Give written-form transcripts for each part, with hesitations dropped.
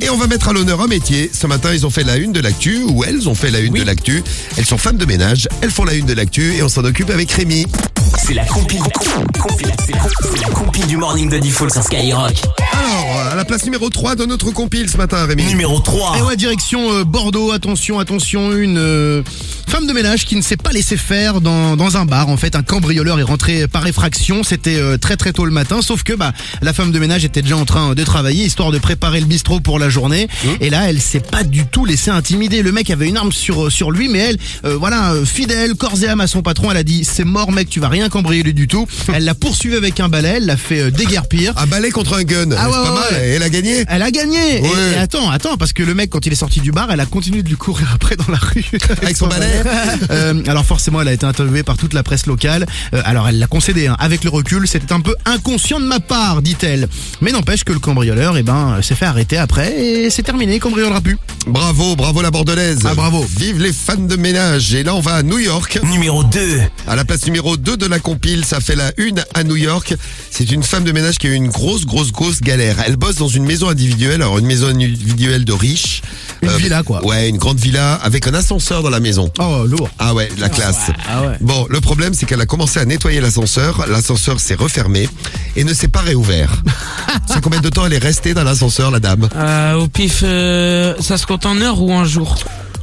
Et on va mettre à l'honneur un métier. Ce matin, ils ont fait la une de l'actu, ou elles ont fait la une de l'actu. Elles sont femmes de ménage, elles font la une de l'actu et on s'en occupe avec Rémi. C'est la compile du morning de Default sur Skyrock. Alors, à la place numéro 3 de notre compile ce matin, Rémi. Numéro 3. Et ouais, direction Bordeaux, attention, une femme de ménage qui ne s'est pas laissée faire dans un bar. En fait, un cambrioleur est rentré par effraction, c'était très tôt le matin, sauf que la femme de ménage était déjà en train de travailler, histoire de préparer le bistrot pour la journée. Et là, elle s'est pas du tout laissée intimider. Le mec avait une arme sur lui, mais elle, fidèle, corps et âme à son patron, elle a dit, c'est mort mec, tu vas rien cambrioler du tout. Elle l'a poursuivi avec un balai, elle l'a fait déguerpir. Un balai contre un gun, Ah c'est ouais, pas mal, ouais. et elle a gagné. Elle a gagné. Ouais. Et attends, parce que le mec, quand il est sorti du bar, elle a continué de lui courir après dans la rue. Avec son balai. Alors forcément, elle a été interviewée par toute la presse locale. Alors elle l'a concédé, avec le recul, c'était un peu inconscient de ma part, dit-elle. Mais n'empêche que le cambrioleur, s'est fait arrêter après et c'est terminé, il cambriolera plus. Bravo la bordelaise. Ah, bravo. Vive les fans de ménage. Et là, on va à New York. Numéro 2. À la place numéro 2 de la compile, ça fait la une à New York. C'est une femme de ménage qui a eu une grosse galère. Elle bosse dans une maison individuelle, alors une maison individuelle de riches. Une villa, quoi. Ouais, une grande villa avec un ascenseur dans la maison. Oh, lourd. Ah ouais, la classe. Ah ouais. Bon, le problème, c'est qu'elle a commencé à nettoyer l'ascenseur. L'ascenseur s'est refermé et ne s'est pas réouvert. C'est combien de temps elle est restée dans l'ascenseur, la dame? Au pif, ça se compte en heures ou en jour?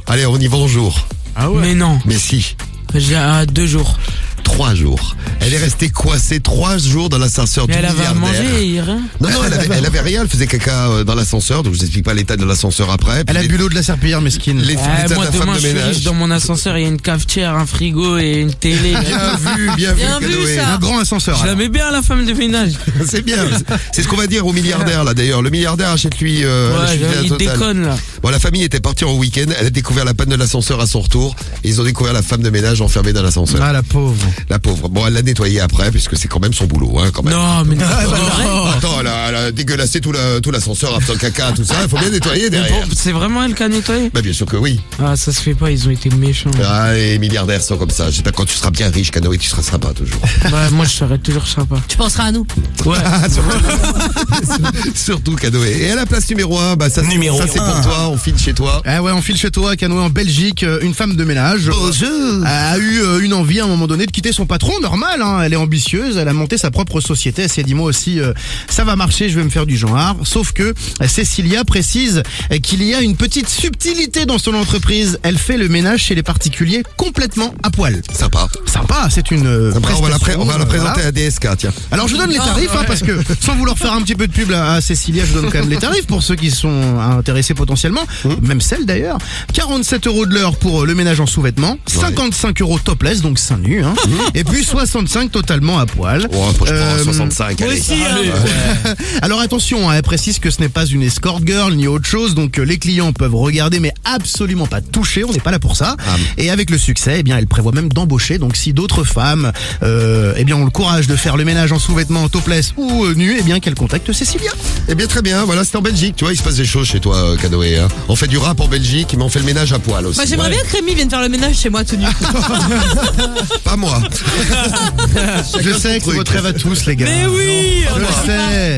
Allez, on y va en jour. Ah ouais. Mais non, Mais si, j'ai 2 jours. 3 jours. Elle est restée coincée 3 jours dans l'ascenseur Mais du elle avait à milliardaire. manger, rien. Non, elle avait rien, elle faisait caca dans l'ascenseur, donc je vous explique pas l'état de l'ascenseur après. Elle a Puis bu l'eau de la serpillière, mesquine. les l'état de Moi la femme demain de je suis ménage. riche, dans mon ascenseur il y a une cafetière, un frigo et une télé. Bien vu, Bien vu, Canoë. ça. Un grand ascenseur. Je la mets bien la femme de ménage. C'est bien. C'est ce qu'on va dire au milliardaire, là, d'ailleurs. Le milliardaire achète lui, Il déconne là. Bon, la famille était partie en week-end, elle a découvert la panne de l'ascenseur à son retour, et ils ont découvert la femme de ménage enfermée dans l'ascenseur. Ah, la pauvre. La pauvre. Bon, elle l'a nettoyé après, puisque c'est quand même son boulot, quand même. Non, mais non. Attends, elle a dégueulassé tout l'ascenseur après le caca, tout ça, il faut bien nettoyer derrière. C'est vraiment elle qui a nettoyé? Bah, bien sûr que oui. Ah, ça se fait pas, ils ont été méchants. Ah, les milliardaires sont comme ça. J'espère que quand tu seras bien riche, Canoë, tu seras sympa toujours. Ouais, moi je serais toujours sympa. Tu penseras à nous. Ouais. Surtout Canoë. Et à la place numéro 1, ça Numéro c'est pour toi, on file chez toi. Ah ouais, on file chez toi, Canoë, en Belgique. Une femme de ménage a eu une envie à un moment donné de quitter son patron, normal, elle est ambitieuse, elle a monté sa propre société, elle s'est dit moi aussi ça va marcher, je vais me faire du genre. Sauf que Cécilia précise qu'il y a une petite subtilité dans son entreprise, elle fait le ménage chez les particuliers complètement à poil. Sympa. Sympa, c'est une On va la prestation, présenter voilà. à DSK, tiens. Alors je vous donne les tarifs, parce que sans vouloir faire un petit peu de pub à Cécilia, je vous donne quand même les tarifs pour ceux qui sont intéressés potentiellement, même celle d'ailleurs. 47 € de l'heure pour le ménage en sous-vêtements, 55 € topless, donc seins nus, et puis 65 totalement à poil. Oh, je prends 65, allez. Alors attention, elle précise que ce n'est pas une escort girl ni autre chose, donc les clients peuvent regarder mais absolument pas toucher, on n'est pas là pour ça. Et avec le succès, elle prévoit même d'embaucher, donc si d'autres femmes ont le courage de faire le ménage en sous-vêtements, topless ou nus, qu'elles contactent Cécilia. Eh bien, très bien, voilà, c'est en Belgique, tu vois, il se passe des choses chez toi, Canoë. On fait du rap en Belgique, mais on fait le ménage à poil aussi. J'aimerais bien que Rémi vienne faire le ménage chez moi tout nu. Pas moi. Je sais que c'est votre rêve à tous, les gars. Mais oui. Je le sais.